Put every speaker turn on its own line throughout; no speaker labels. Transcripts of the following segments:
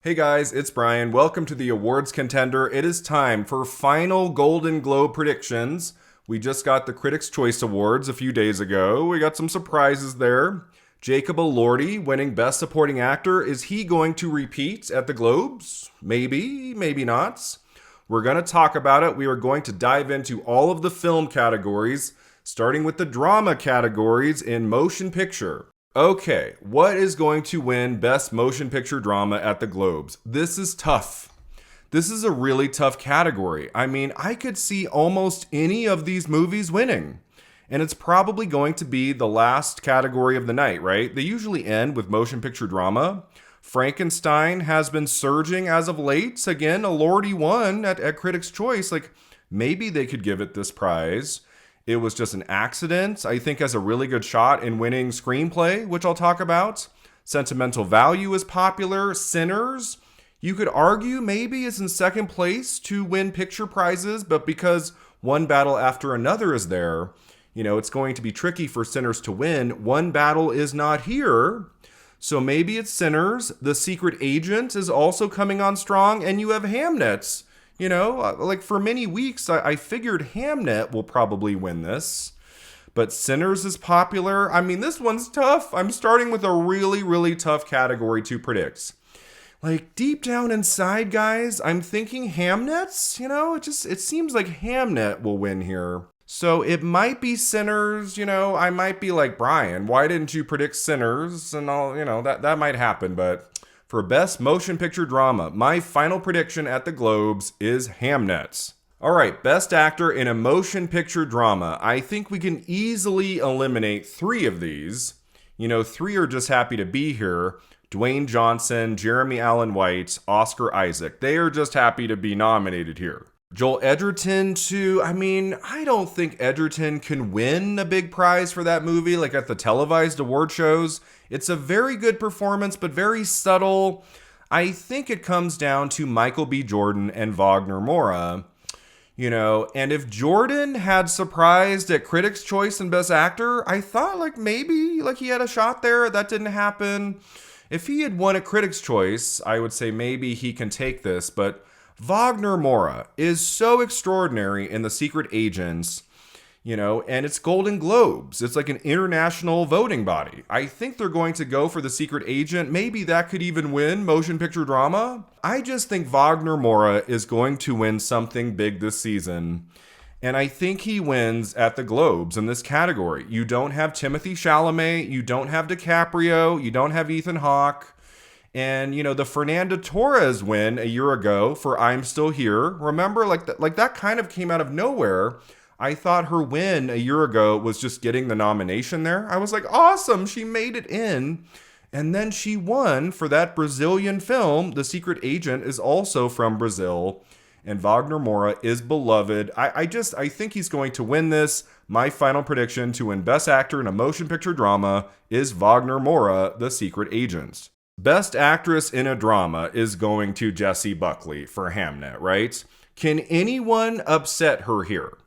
Hey guys, it's Brian. Welcome to the Awards Contender. It is time for final Golden Globe predictions. We just got the Critics' Choice Awards a few days ago. We got some surprises there. Jacob Elordi winning Best Supporting Actor. Is he going to repeat at the Globes? Maybe, maybe not. We're going to talk about it. We are going to dive into all of the film categories, starting with the drama categories in motion picture. Okay, what is going to win Best Motion Picture Drama at the Globes? This is tough. This is a really tough category. I mean, I could see almost any of these movies winning. And it's probably going to be the last category of the night, right? They usually end with motion picture drama. Frankenstein has been surging as of late. Again, Elordi won at Critics' Choice. Maybe they could give it this prize. It was just an accident. I think has a really good shot in winning Screenplay, which I'll talk about. Sentimental Value is popular. Sinners, you could argue maybe is in second place to win picture prizes, but because One Battle After Another is there, it's going to be tricky for Sinners to win. One Battle is not here. So maybe it's Sinners. The Secret Agent is also coming on strong, and you have Hamnet. For many weeks, I figured Hamnet will probably win this. But Sinners is popular. I mean, this one's tough. I'm starting with a really, really tough category to predict. Deep down inside, guys, I'm thinking Hamnet's. It seems like Hamnet will win here. So it might be Sinners. I might be like, Brian, why didn't you predict Sinners? And all, that might happen, but... For Best Motion Picture Drama, my final prediction at the Globes is Hamnet. All right, Best Actor in a Motion Picture Drama. I think we can easily eliminate three of these. Three are just happy to be here. Dwayne Johnson, Jeremy Allen White, Oscar Isaac. They are just happy to be nominated here. Joel Edgerton, too. I mean, I don't think Edgerton can win a big prize for that movie, at the televised award shows. It's a very good performance, but very subtle. I think it comes down to Michael B. Jordan and Wagner Moura. And if Jordan had surprised at Critics' Choice and Best Actor, I thought maybe he had a shot there. That didn't happen. If he had won at Critics' Choice, I would say maybe he can take this, but Wagner Moura is so extraordinary in The Secret Agents, and it's Golden Globes. It's like an international voting body. I think they're going to go for The Secret Agent. Maybe that could even win Motion Picture Drama. I just think Wagner Moura is going to win something big this season. And I think he wins at the Globes in this category. You don't have Timothée Chalamet. You don't have DiCaprio. You don't have Ethan Hawke. And, the Fernando Torres win a year ago for I'm Still Here. Remember, that kind of came out of nowhere. I thought her win a year ago was just getting the nomination there. I was like, awesome, she made it in. And then she won for that Brazilian film. The Secret Agent is also from Brazil. And Wagner Moura is beloved. I think he's going to win this. My final prediction to win Best Actor in a Motion Picture Drama is Wagner Moura, The Secret Agent. Best Actress in a Drama is going to Jessie Buckley for Hamnet, right? Can anyone upset her here?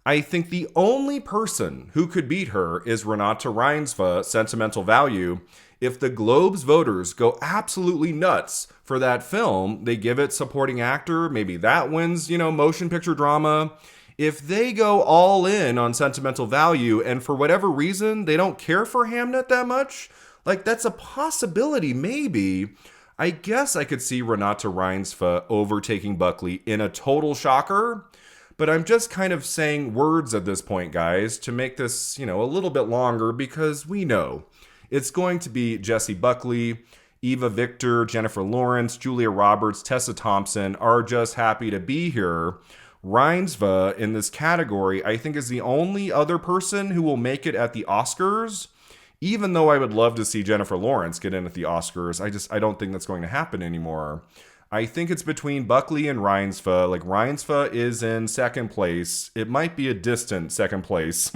I think the only person who could beat her is Renate Reinsve, Sentimental Value. If the Globes voters go absolutely nuts for that film, they give it supporting actor, maybe that wins, motion picture drama. If they go all in on Sentimental Value and for whatever reason they don't care for Hamnet that much, that's a possibility, maybe. I guess I could see Renate Reinsve overtaking Buckley in a total shocker. But I'm just kind of saying words at this point, guys, to make this, a little bit longer because we know it's going to be Jessie Buckley, Eva Victor, Jennifer Lawrence, Julia Roberts, Tessa Thompson are just happy to be here. Reinsve in this category, I think, is the only other person who will make it at the Oscars. Even though I would love to see Jennifer Lawrence get in at the Oscars, I don't think that's going to happen anymore. I think it's between Buckley and Reinsve. Reinsve is in second place. It might be a distant second place.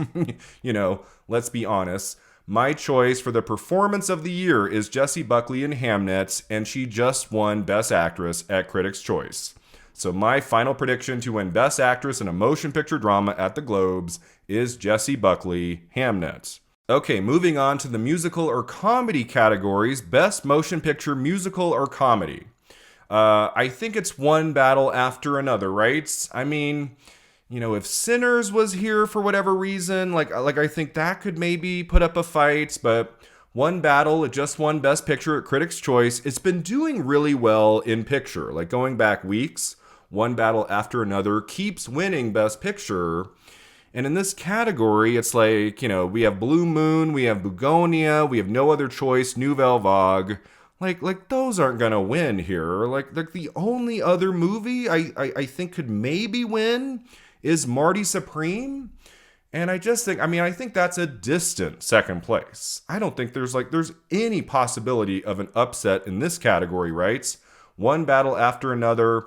Let's be honest. My choice for the performance of the year is Jessie Buckley in Hamnet, and she just won Best Actress at Critics' Choice. So my final prediction to win Best Actress in a Motion Picture Drama at the Globes is Jessie Buckley, Hamnet. Okay, moving on to the musical or comedy categories. Best Motion Picture Musical or Comedy. I think it's one battle after another, right? I mean, if Sinners was here for whatever reason, like I think that could maybe put up a fight, but one battle, it just won Best Picture at Critics' Choice. It's been doing really well in picture, like going back weeks. One battle after another keeps winning Best Picture. And in this category, it's like, we have Blue Moon, we have Begonia, we have No Other Choice, Nouvelle Vague. Like those aren't gonna win here. Like the only other movie I think could maybe win is Marty Supreme. And I just think, I think that's a distant second place. I don't think there's any possibility of an upset in this category, right? One battle after another.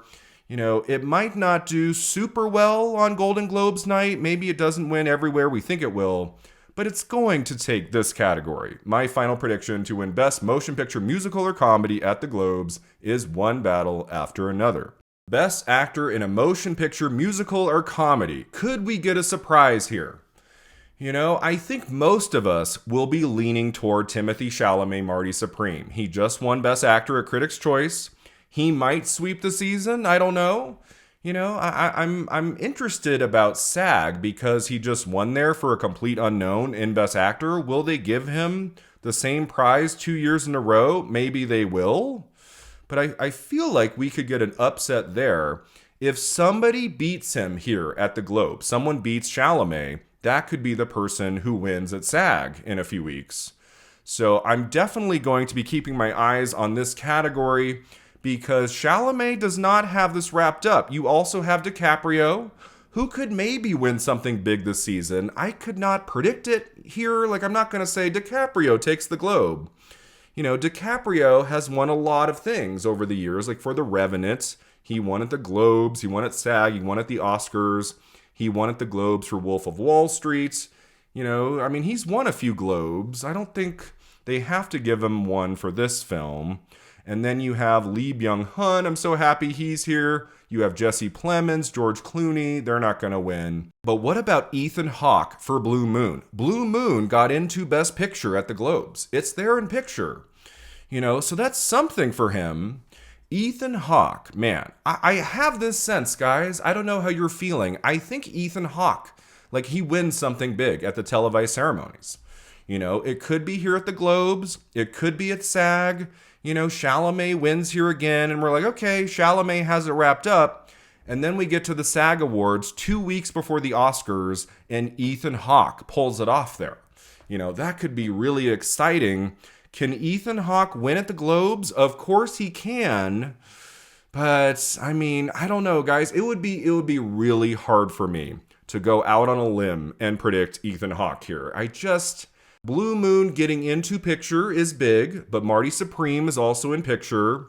It might not do super well on Golden Globes night. Maybe it doesn't win everywhere we think it will, but it's going to take this category. My final prediction to win Best Motion Picture Musical or Comedy at the Globes is One Battle After Another. Best Actor in a Motion Picture Musical or Comedy. Could we get a surprise here? I think most of us will be leaning toward Timothée Chalamet, Marty Supreme. He just won Best Actor at Critics' Choice. He might sweep the season. I don't know. I'm interested about SAG because he just won there for A Complete Unknown in Best Actor. Will they give him the same prize 2 years in a row? Maybe they will. But I feel like we could get an upset there. If somebody beats him here at the Globe, someone beats Chalamet, that could be the person who wins at SAG in a few weeks. So I'm definitely going to be keeping my eyes on this category because Chalamet does not have this wrapped up. You also have DiCaprio, who could maybe win something big this season. I could not predict it here. I'm not going to say DiCaprio takes the Globe. DiCaprio has won a lot of things over the years. Like for The Revenant, he won at the Globes, he won at SAG, he won at the Oscars, he won at the Globes for Wolf of Wall Street. He's won a few Globes. I don't think they have to give him one for this film. And then you have Lee Byung-hun. I'm so happy he's here. You have Jesse Plemons, George Clooney. They're not going to win. But what about Ethan Hawke for Blue Moon? Blue Moon got into Best Picture at the Globes. It's there in picture. So that's something for him. Ethan Hawke, man, I have this sense, guys. I don't know how you're feeling. I think Ethan Hawke, he wins something big at the televised ceremonies. It could be here at the Globes. It could be at SAG. Chalamet wins here again, and we're like, okay, Chalamet has it wrapped up. And then we get to the SAG Awards 2 weeks before the Oscars, and Ethan Hawke pulls it off there. That could be really exciting. Can Ethan Hawke win at the Globes? Of course he can. But, I don't know, guys. It would be really hard for me to go out on a limb and predict Ethan Hawke here. Blue Moon getting into picture is big, but Marty Supreme is also in picture.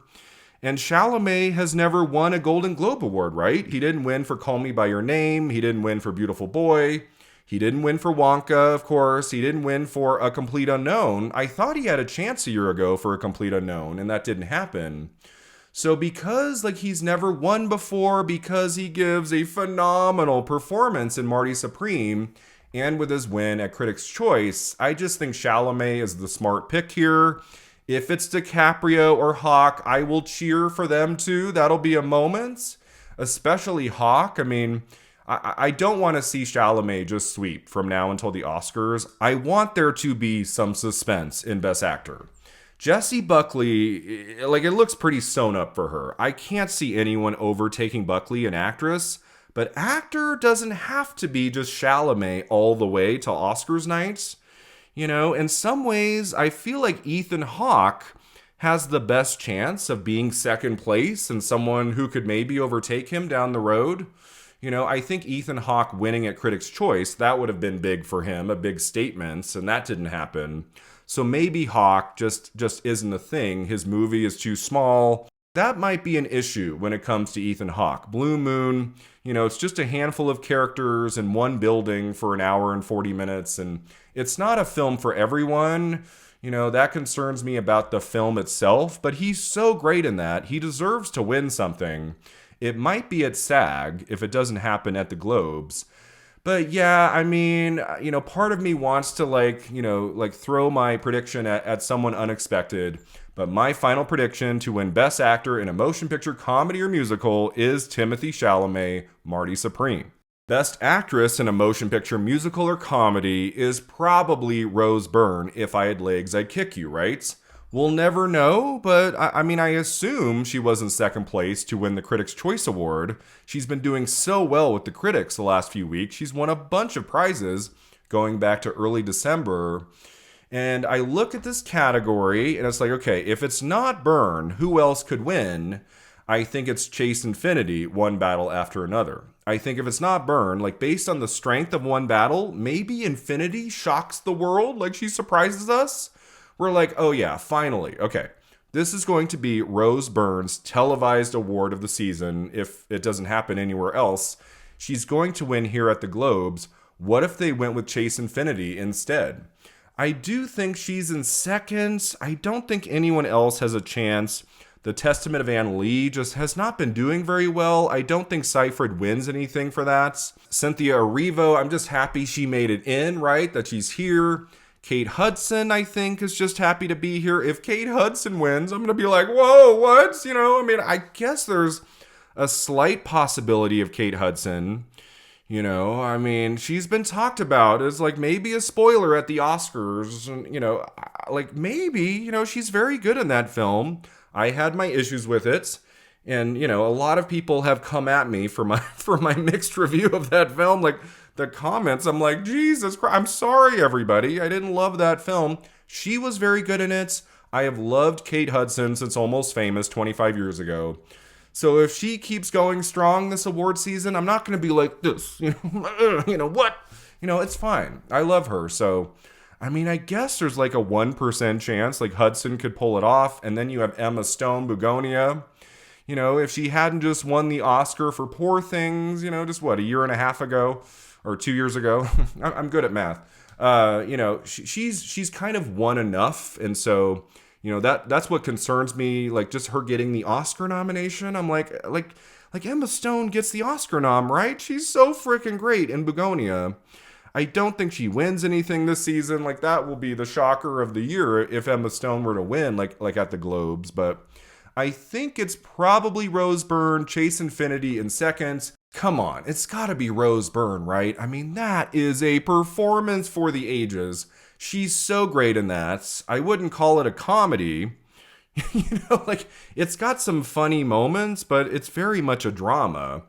And Chalamet has never won a Golden Globe Award, right? He didn't win for Call Me By Your Name. He didn't win for Beautiful Boy. He didn't win for Wonka, of course. He didn't win for A Complete Unknown. I thought he had a chance a year ago for A Complete Unknown, and that didn't happen. So because he's never won before, because he gives a phenomenal performance in Marty Supreme, and with his win at Critics' Choice, I just think Chalamet is the smart pick here. If it's DiCaprio or Hawke, I will cheer for them too. That'll be a moment, especially Hawke. I don't want to see Chalamet just sweep from now until the Oscars. I want there to be some suspense in Best Actor. Jessie Buckley, it looks pretty sewn up for her. I can't see anyone overtaking Buckley, an actress. But actor doesn't have to be just Chalamet all the way to Oscars nights. In some ways, I feel like Ethan Hawke has the best chance of being second place and someone who could maybe overtake him down the road. I think Ethan Hawke winning at Critics' Choice, that would have been big for him, a big statement, and that didn't happen. So maybe Hawke just isn't a thing. His movie is too small. That might be an issue when it comes to Ethan Hawke. Blue Moon, it's just a handful of characters in one building for an hour and 40 minutes, and it's not a film for everyone. That concerns me about the film itself, but he's so great in that. He deserves to win something. It might be at SAG if it doesn't happen at the Globes. But yeah, I mean, part of me wants to like throw my prediction at someone unexpected. But my final prediction to win Best Actor in a Motion Picture Comedy or Musical is Timothy Chalamet, Marty Supreme. Best Actress in a Motion Picture Musical or Comedy is probably Rose Byrne. If I Had Legs, I'd Kick You, right? We'll never know, but I mean, I assume she was in second place to win the Critics' Choice Award. She's been doing so well with the critics the last few weeks. She's won a bunch of prizes going back to early December. And I look at this category and it's like, okay, if it's not Byrne, who else could win? I think it's Chase Infinity, one battle after another. I think if it's not Byrne, like based on the strength of one battle, maybe Infinity shocks the world, like she surprises us. We're like, oh yeah, finally. Okay, this is going to be Rose Byrne's televised award of the season if it doesn't happen anywhere else. She's going to win here at the Globes. What if they went with Chase Infinity instead? I do think she's in second. I don't think anyone else has a chance. The Testament of Ann Lee just has not been doing very well. I don't think Seyfried wins anything for that. Cynthia Erivo, I'm just happy she made it in, right? That she's here. Kate Hudson, I think, is just happy to be here. If Kate Hudson wins, I'm going to be like, whoa, what? I guess there's a slight possibility of Kate Hudson. She's been talked about as like maybe a spoiler at the Oscars. And, maybe, she's very good in that film. I had my issues with it. And, a lot of people have come at me for my mixed review of that film. Like, the comments, I'm like, Jesus Christ, I'm sorry, everybody. I didn't love that film. She was very good in it. I have loved Kate Hudson since Almost Famous 25 years ago. So if she keeps going strong this award season, I'm not going to be like this. What? It's fine. I love her. So, I guess there's like a 1% chance like Hudson could pull it off. And then you have Emma Stone, Begonia. If she hadn't just won the Oscar for Poor Things, just what, a year and a half ago? Or 2 years ago. I'm good at math. She's kind of won enough. And so, that's what concerns me. Like just her getting the Oscar nomination. I'm like Emma Stone gets the Oscar nom, right? She's so freaking great in Begonia. I don't think she wins anything this season. Like that will be the shocker of the year if Emma Stone were to win, like at the Globes. But I think it's probably Rose Byrne, Chase Infinity in second. Come on, it's gotta be Rose Byrne, right? That is a performance for the ages. She's so great in that. I wouldn't call it a comedy. It's got some funny moments, but it's very much a drama.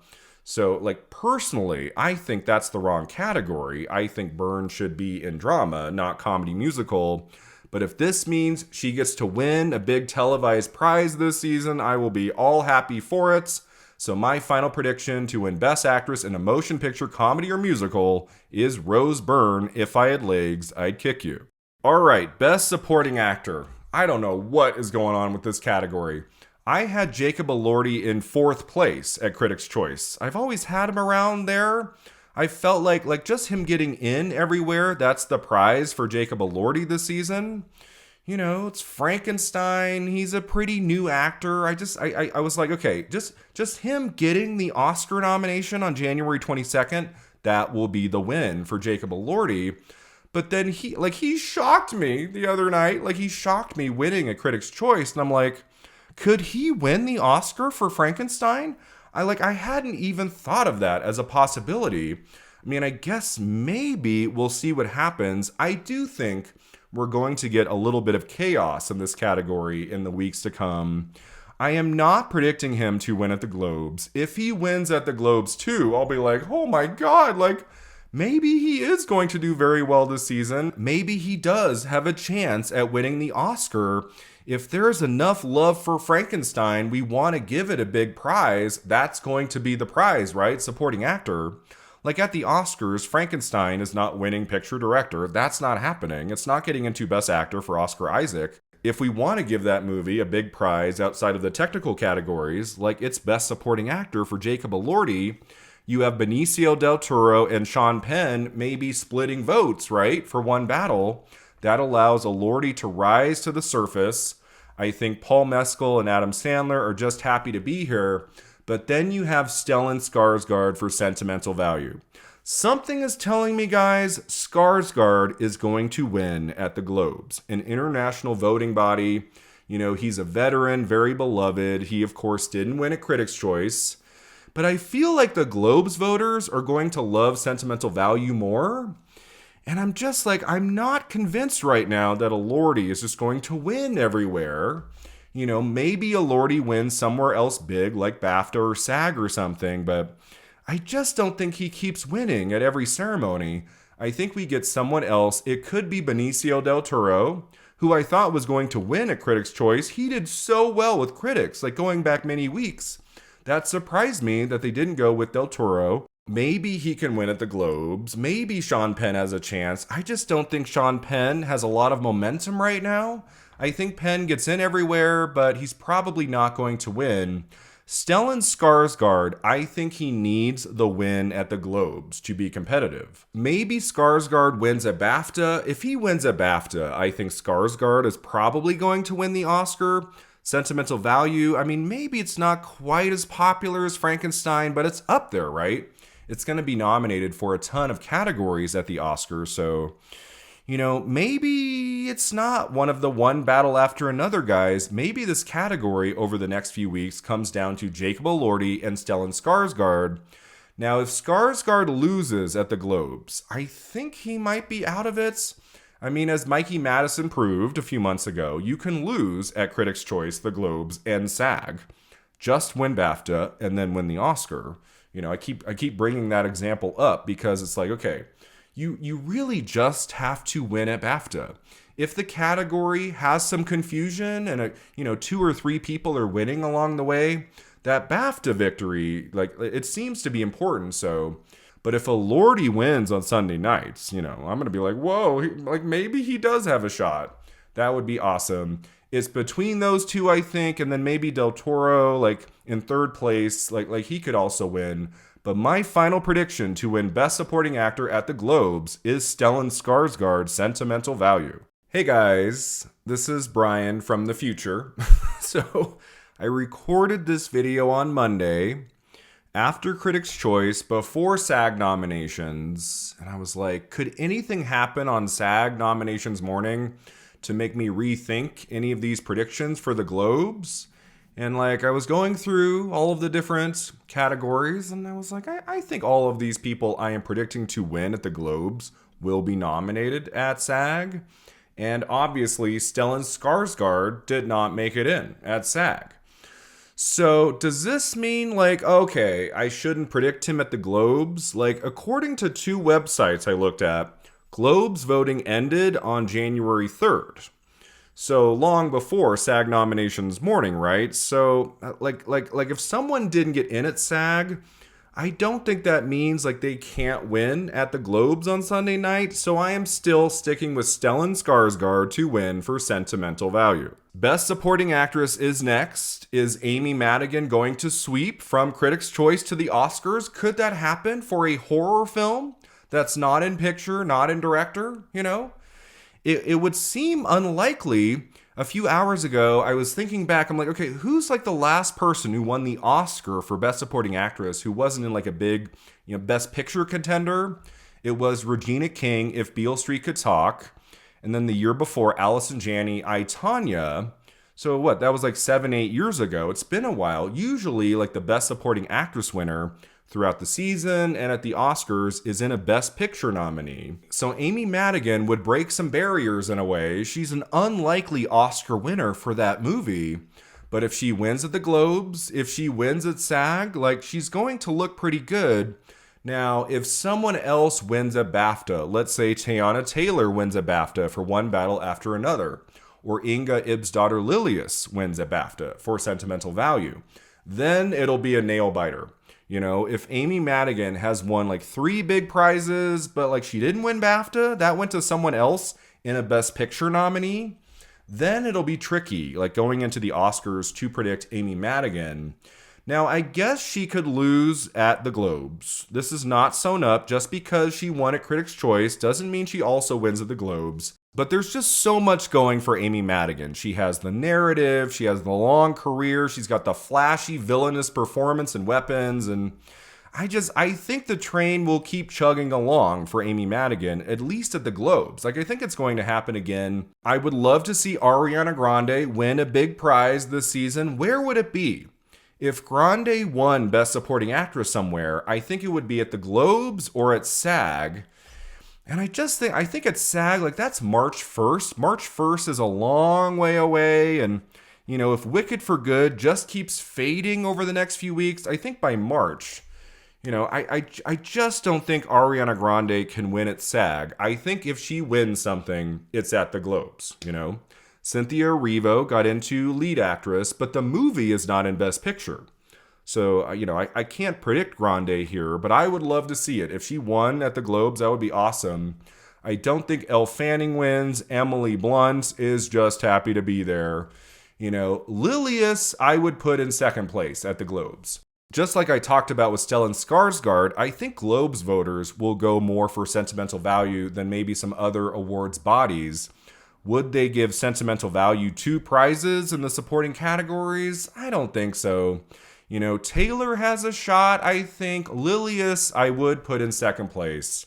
So, personally, I think that's the wrong category. I think Byrne should be in drama, not comedy musical. But if this means she gets to win a big televised prize this season, I will be all happy for it. So my final prediction to win Best Actress in a Motion Picture Comedy or Musical is Rose Byrne. If I Had Legs, I'd Kick You. All right, Best Supporting Actor. I don't know what is going on with this category. I had Jacob Elordi in fourth place at Critics' Choice. I've always had him around there. I felt like just him getting in everywhere, that's the prize for Jacob Elordi this season. It's Frankenstein. He's a pretty new actor. I was like, okay, just him getting the Oscar nomination on January 22nd, that will be the win for Jacob Elordi. But then he shocked me the other night. He shocked me winning a Critics' Choice. And I'm like, could he win the Oscar for Frankenstein? I hadn't even thought of that as a possibility. I guess maybe we'll see what happens. I do think we're going to get a little bit of chaos in this category in the weeks to come. I am not predicting him to win at the Globes. If he wins at the Globes too, I'll be like, oh my God, maybe he is going to do very well this season. Maybe he does have a chance at winning the Oscar. If there's enough love for Frankenstein, we want to give it a big prize. That's going to be the prize, right? Supporting actor. At the Oscars, Frankenstein is not winning picture director. That's not happening. It's not getting into Best Actor for Oscar Isaac. If we want to give that movie a big prize outside of the technical categories, like it's Best Supporting Actor for Jacob Elordi, you have Benicio del Toro and Sean Penn maybe splitting votes, right, for one battle. That allows Elordi to rise to the surface. I think Paul Mescal and Adam Sandler are just happy to be here. But then you have Stellan Skarsgård for Sentimental Value. Something is telling me, guys, Skarsgård is going to win at the Globes, an international voting body. You know, he's a veteran, very beloved. He, of course, didn't win at Critics' Choice. But I feel like the Globes voters are going to love Sentimental Value more. And I'm just like, I'm not convinced right now that a Lordy is just going to win everywhere. You know, maybe a Lordy wins somewhere else big, like BAFTA or SAG or something, but I just don't think he keeps winning at every ceremony. I think we get someone else. It could be Benicio del Toro, who I thought was going to win at Critics' Choice. He did so well with critics, like going back many weeks. That surprised me that they didn't go with del Toro. Maybe he can win at the Globes. Maybe Sean Penn has a chance. I just don't think Sean Penn has a lot of momentum right now. I think Penn gets in everywhere, but he's probably not going to win. Stellan Skarsgård, I think he needs the win at the Globes to be competitive. Maybe Skarsgård wins at BAFTA. If he wins at BAFTA, I think Skarsgård is probably going to win the Oscar. Sentimental Value, I mean, maybe it's not quite as popular as Frankenstein, but it's up there, right? It's going to be nominated for a ton of categories at the Oscars, so, you know, maybe it's not one of the one battle after another guys. Maybe this category over the next few weeks comes down to Jacob Elordi and Stellan Skarsgård. Now, if Skarsgård loses at the Globes, I think he might be out of it. I mean, as Mikey Madison proved a few months ago, you can lose at Critics' Choice, the Globes, and SAG. Just win BAFTA and then win the Oscar. You know, I keep bringing that example up because it's like, okay, you really just have to win at BAFTA. If the category has some confusion and 2 or 3 people are winning along the way, that BAFTA victory, like, it seems to be important. So, but if a Lordy wins on Sunday nights, you know, I'm gonna be like, whoa, like maybe he does have a shot. That would be awesome. It's between those two, I think, and then maybe Del Toro, like, in third place, like he could also win. But my final prediction to win Best Supporting Actor at the Globes is Stellan Skarsgård's Sentimental Value. Hey guys, this is Brian from the future. So, I recorded this video on Monday after Critics' Choice, before SAG nominations, and I was like, could anything happen on SAG nominations morning to make me rethink any of these predictions for the Globes? And like, I was going through all of the different categories, and I was like, I think all of these people I am predicting to win at the Globes will be nominated at SAG. And obviously, Stellan Skarsgård did not make it in at SAG. So does this mean, like, okay, I shouldn't predict him at the Globes? Like, according to 2 websites I looked at, Globes voting ended on January 3rd. So long before SAG nominations morning, right? So like if someone didn't get in at SAG, I don't think that means like they can't win at the Globes on Sunday night. So I am still sticking with Stellan Skarsgård to win for Sentimental Value. Best Supporting Actress is next. Is Amy Madigan going to sweep from Critics' Choice to the Oscars? Could that happen for a horror film that's not in picture, not in director, you know? It would seem unlikely. A few hours ago, I was thinking back, I'm like, okay, who's like the last person who won the Oscar for Best Supporting Actress who wasn't in like a big, Best Picture contender? It was Regina King, If Beale Street Could Talk. And then the year before, Allison Janney, I, Tonya. So what, that was like 7-8 years ago. It's been a while. Usually like the Best Supporting Actress winner throughout the season and at the Oscars is in a Best Picture nominee. So Amy Madigan would break some barriers in a way. She's an unlikely Oscar winner for that movie. But if she wins at the Globes, if she wins at SAG, like, she's going to look pretty good. Now, if someone else wins a BAFTA, let's say Teyana Taylor wins a BAFTA for One Battle After Another, or Inga Ibsdottir Lilius wins a BAFTA for Sentimental Value, then it'll be a nail biter. If Amy Madigan has won like 3 big prizes, but like she didn't win BAFTA, that went to someone else in a Best Picture nominee, then it'll be tricky, like going into the Oscars to predict Amy Madigan. Now, I guess she could lose at the Globes. This is not sewn up. Just because she won at Critics' Choice doesn't mean she also wins at the Globes. But there's just so much going for Amy Madigan. She has the narrative, she has the long career, she's got the flashy, villainous performance and weapons, and I think the train will keep chugging along for Amy Madigan, at least at the Globes. Like, I think it's going to happen again. I would love to see Ariana Grande win a big prize this season. Where would it be? If Grande won Best Supporting Actress somewhere, I think it would be at the Globes or at SAG. And I think at SAG, like, that's March 1st. March 1st is a long way away. And, if Wicked for Good just keeps fading over the next few weeks, I think by March, I just don't think Ariana Grande can win at SAG. I think if she wins something, it's at the Globes, Cynthia Erivo got into lead actress, but the movie is not in Best Picture. So, I can't predict Grande here, but I would love to see it. If she won at the Globes, that would be awesome. I don't think Elle Fanning wins. Emily Blunt is just happy to be there. Lilius, I would put in second place at the Globes. Just like I talked about with Stellan Skarsgård, I think Globes voters will go more for sentimental value than maybe some other awards bodies. Would they give sentimental value 2 prizes in the supporting categories? I don't think so. Taylor has a shot, I think. Lilius, I would put in second place.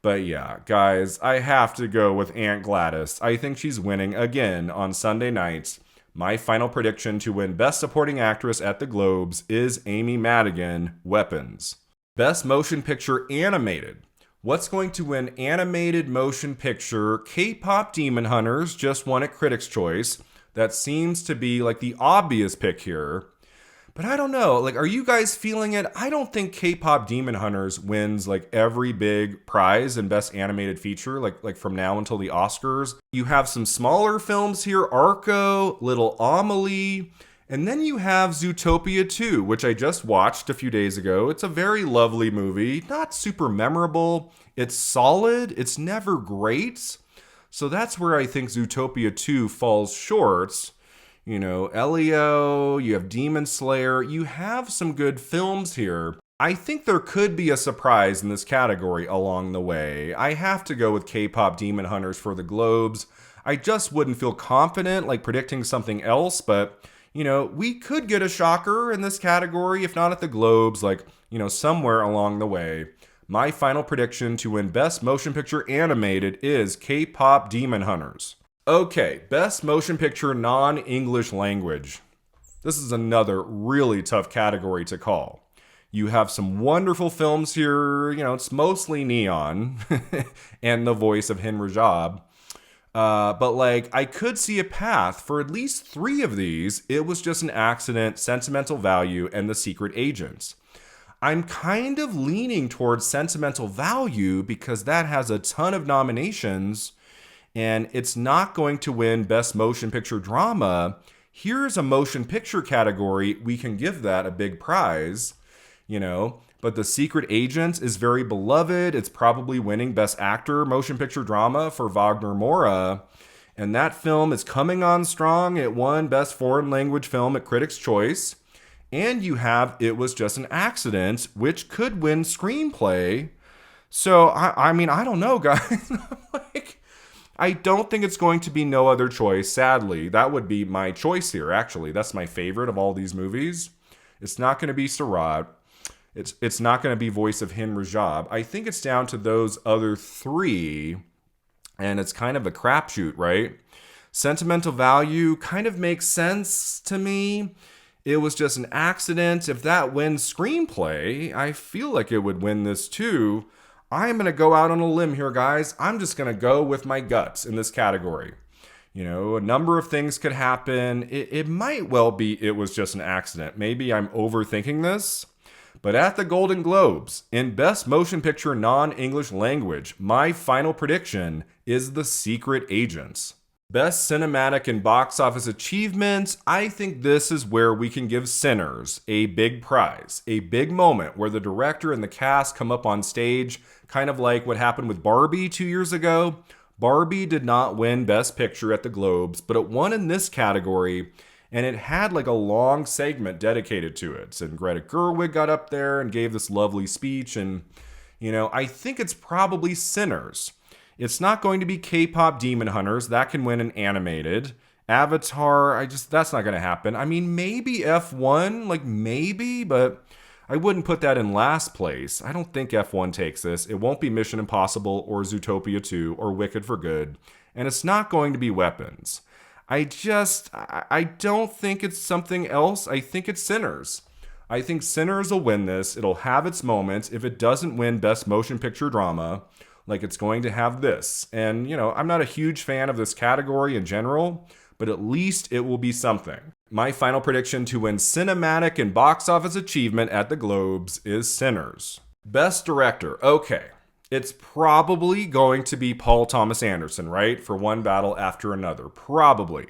But yeah, guys, I have to go with Aunt Gladys. I think she's winning again on Sunday night. My final prediction to win Best Supporting Actress at the Globes is Amy Madigan, Weapons. Best Motion Picture Animated. What's going to win Animated Motion Picture? K-Pop Demon Hunters just won at Critics' Choice. That seems to be like the obvious pick here. But I don't know, like, are you guys feeling it? I don't think K-Pop Demon Hunters wins like every big prize in Best Animated Feature, like from now until the Oscars. You have some smaller films here, Arco, Little Amelie, and then you have Zootopia 2, which I just watched a few days ago. It's a very lovely movie, not super memorable. It's solid, it's never great. So that's where I think Zootopia 2 falls short. Elio, you have Demon Slayer, you have some good films here. I think there could be a surprise in this category along the way. I have to go with K-Pop Demon Hunters for the Globes. I just wouldn't feel confident like predicting something else, but we could get a shocker in this category, if not at the Globes, like, somewhere along the way. My final prediction to win Best Motion Picture Animated is K-Pop Demon Hunters. Okay, Best Motion Picture Non-English Language. This is another really tough category to call. You have some wonderful films here. It's mostly Neon and the voice of Henry Job. But I could see a path for at least 3 of these. It Was Just an Accident, Sentimental Value, and The Secret Agents. I'm kind of leaning towards Sentimental Value because that has a ton of nominations. And it's not going to win Best Motion Picture Drama. Here's a motion picture category. We can give that a big prize, But The Secret Agents is very beloved. It's probably winning Best Actor Motion Picture Drama for Wagner Moura. And that film is coming on strong. It won Best Foreign Language Film at Critics' Choice. And you have It Was Just an Accident, which could win Screenplay. So, I mean, I don't know, guys. I don't think it's going to be No Other Choice, sadly. That would be my choice here, actually. That's my favorite of all these movies. It's not going to be Surat. It's not going to be Voice of Henry Job. I think it's down to those other 3, and it's kind of a crapshoot, right? Sentimental Value kind of makes sense to me. It Was Just an Accident. If that wins Screenplay, I feel like it would win this too. I'm going to go out on a limb here, guys. I'm just going to go with my guts in this category. A number of things could happen. It might well be It Was Just an Accident. Maybe I'm overthinking this. But at the Golden Globes, in Best Motion Picture Non-English Language, my final prediction is The Secret Agents. Best Cinematic and Box Office Achievements, I think this is where we can give Sinners a big prize, a big moment where the director and the cast come up on stage, kind of like what happened with Barbie 2 years ago. Barbie did not win Best Picture at the Globes, but it won in this category, and it had like a long segment dedicated to it. And Greta Gerwig got up there and gave this lovely speech, and, I think it's probably Sinners. It's not going to be K-Pop Demon Hunters. That can win an animated. Avatar, that's not going to happen. I mean, maybe F1, maybe, but I wouldn't put that in last place. I don't think F1 takes this. It won't be Mission Impossible or Zootopia 2 or Wicked for Good. And it's not going to be Weapons. I don't think it's something else. I think it's Sinners. I think Sinners will win this. It'll have its moments. If it doesn't win Best Motion Picture Drama, like it's going to have this. And, I'm not a huge fan of this category in general, but at least it will be something. My final prediction to win Cinematic and Box Office Achievement at the Globes is Sinners. Best Director. Okay. It's probably going to be Paul Thomas Anderson, right? For One Battle After Another. Probably.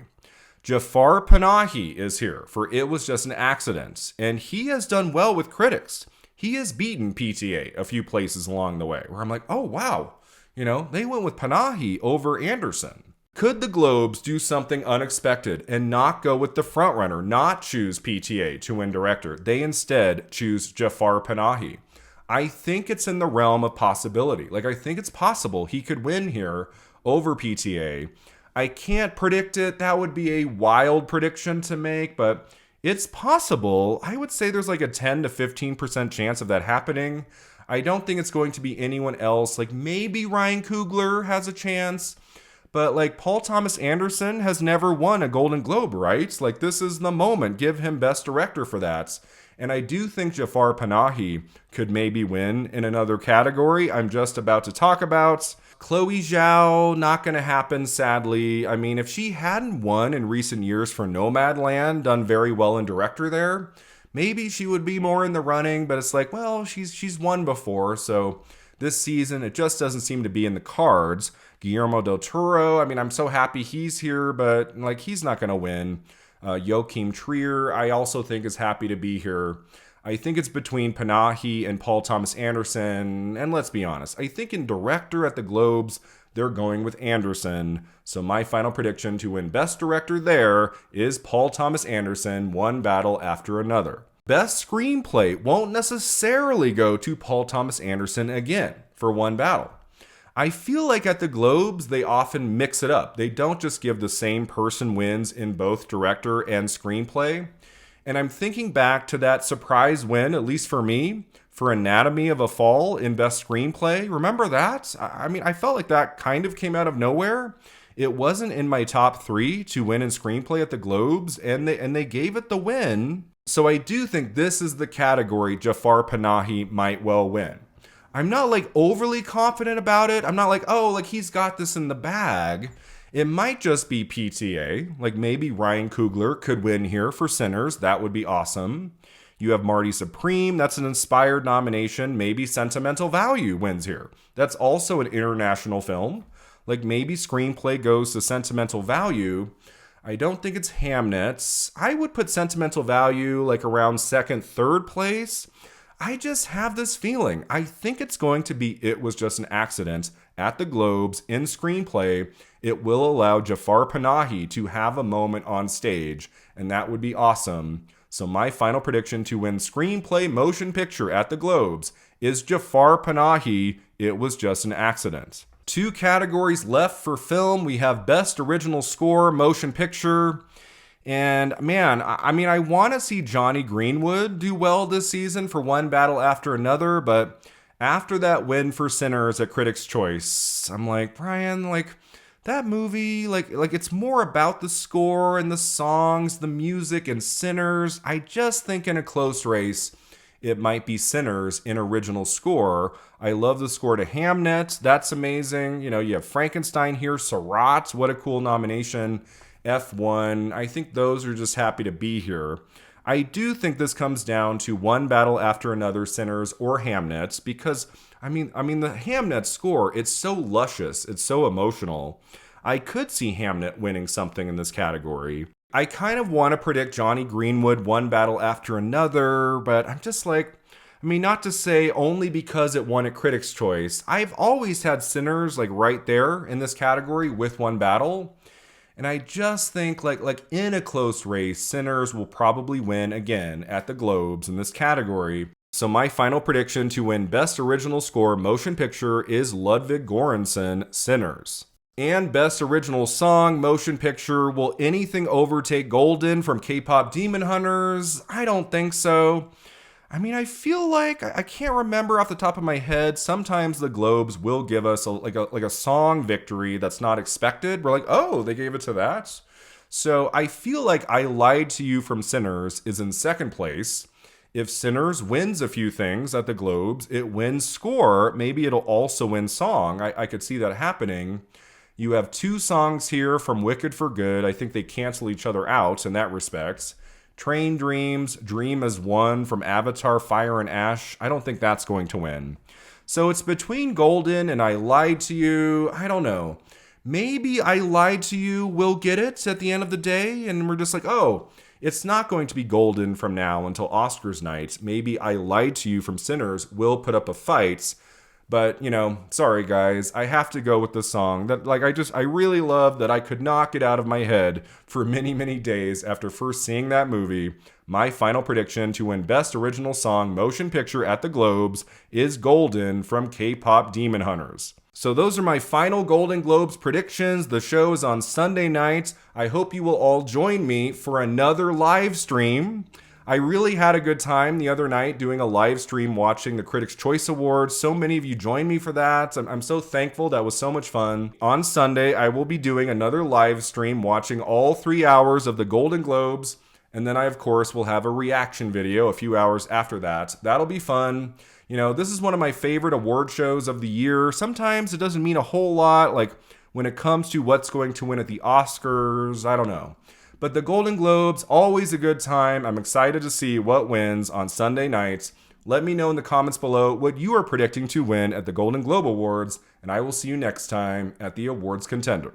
Jafar Panahi is here for It Was Just an Accident, and he has done well with critics. He has beaten PTA a few places along the way, where I'm like, oh wow, they went with Panahi over Anderson. Could the Globes do something unexpected and not go with the frontrunner, not choose PTA to win director? They instead choose Jafar Panahi. I think it's in the realm of possibility. I think it's possible he could win here over PTA. I can't predict it. That would be a wild prediction to make, but it's possible. I would say there's a 10 to 15% chance of that happening. I don't think it's going to be anyone else. Maybe Ryan Coogler has a chance, but Paul Thomas Anderson has never won a Golden Globe, right? This is the moment. Give him Best Director for that. And I do think Jafar Panahi could maybe win in another category I'm just about to talk about. Chloe Zhao, not going to happen, sadly. I mean, if she hadn't won in recent years for Nomadland, done very well in director there, maybe she would be more in the running, but it's she's won before, so this season it just doesn't seem to be in the cards. Guillermo del Toro, I'm so happy he's here, but he's not going to win. Joachim Trier, I also think is happy to be here. I think it's between Panahi and Paul Thomas Anderson, and let's be honest, I think in director at the Globes, they're going with Anderson. So my final prediction to win Best Director there is Paul Thomas Anderson, One Battle After Another. Best Screenplay won't necessarily go to Paul Thomas Anderson again for One Battle. I feel at the Globes, they often mix it up. They don't just give the same person wins in both director and screenplay. And I'm thinking back to that surprise win, at least for me, for Anatomy of a Fall in Best Screenplay. Remember that? I felt that kind of came out of nowhere. It wasn't in my top 3 to win in screenplay at the Globes, and they gave it the win. So I do think this is the category Jafar Panahi might well win. I'm not overly confident about it. I'm not he's got this in the bag. It might just be PTA. Maybe Ryan Coogler could win here for Sinners. That would be awesome. You have Marty Supreme. That's an inspired nomination. Maybe Sentimental Value wins here. That's also an international film. Maybe Screenplay goes to Sentimental Value. I don't think it's Hamnet. I would put Sentimental Value around second, third place. I just have this feeling. I think it's going to be It Was Just an Accident at the Globes in screenplay. It will allow Jafar Panahi to have a moment on stage, and that would be awesome. So my final prediction to win screenplay motion picture at the Globes is Jafar Panahi, It Was Just an Accident. 2 categories left for film. We have Best Original Score, Motion Picture. And man, I want to see Johnny Greenwood do well this season for One Battle After Another, but after that win for Sinners at Critics' Choice, I'm Brian, that movie, it's more about the score and the songs, the music and Sinners. I just think in a close race, it might be Sinners in original score. I love the score to Hamnet. That's amazing. You have Frankenstein here, Seurat. What a cool nomination. F1. I think those are just happy to be here. I do think this comes down to One Battle After Another, Sinners, or Hamnet, because, the Hamnet score, it's so luscious, it's so emotional. I could see Hamnet winning something in this category. I kind of want to predict Johnny Greenwood, One Battle After Another, but I'm just not to say only because it won at Critics' Choice. I've always had Sinners, right there in this category with One Battle. And I just think, in a close race, Sinners will probably win again at the Globes in this category. So my final prediction to win Best Original Score Motion Picture is Ludwig Göransson, Sinners. And Best Original Song Motion Picture, will anything overtake Golden from K-Pop Demon Hunters? I don't think so. I mean, I feel like I can't remember off the top of my head. Sometimes the Globes will give us like a song victory that's not expected. We're like, oh, they gave it to that. So I feel like I Lied to You from Sinners is in second place. If Sinners wins a few things at the Globes, it wins score. Maybe it'll also win song. I could see that happening. You have two songs here from Wicked for Good. I think they cancel each other out in that respect. Train Dreams, Dream as One from Avatar, Fire and Ash. I don't think that's going to win. So it's between Golden and I Lied to You. I don't know. Maybe I Lied to You will get it at the end of the day, and we're just like, oh, it's not going to be Golden from now until Oscars night. Maybe I Lied to You from Sinners will put up a fight. But, sorry guys, I have to go with the song that I really love that I could not get out of my head for many, many days after first seeing that movie. My final prediction to win Best Original Song Motion Picture at the Globes is Golden from K-Pop Demon Hunters. So those are my final Golden Globes predictions. The show is on Sunday night. I hope you will all join me for another live stream. I really had a good time the other night doing a live stream watching the Critics' Choice Awards. So many of you joined me for that. I'm so thankful. That was so much fun. On Sunday, I will be doing another live stream watching all 3 hours of the Golden Globes. And then I, of course, will have a reaction video a few hours after that. That'll be fun. This is one of my favorite award shows of the year. Sometimes it doesn't mean a whole lot, like when it comes to what's going to win at the Oscars. I don't know. But the Golden Globes, always a good time. I'm excited to see what wins on Sunday nights. Let me know in the comments below what you are predicting to win at the Golden Globe Awards, and I will see you next time at the Awards Contender.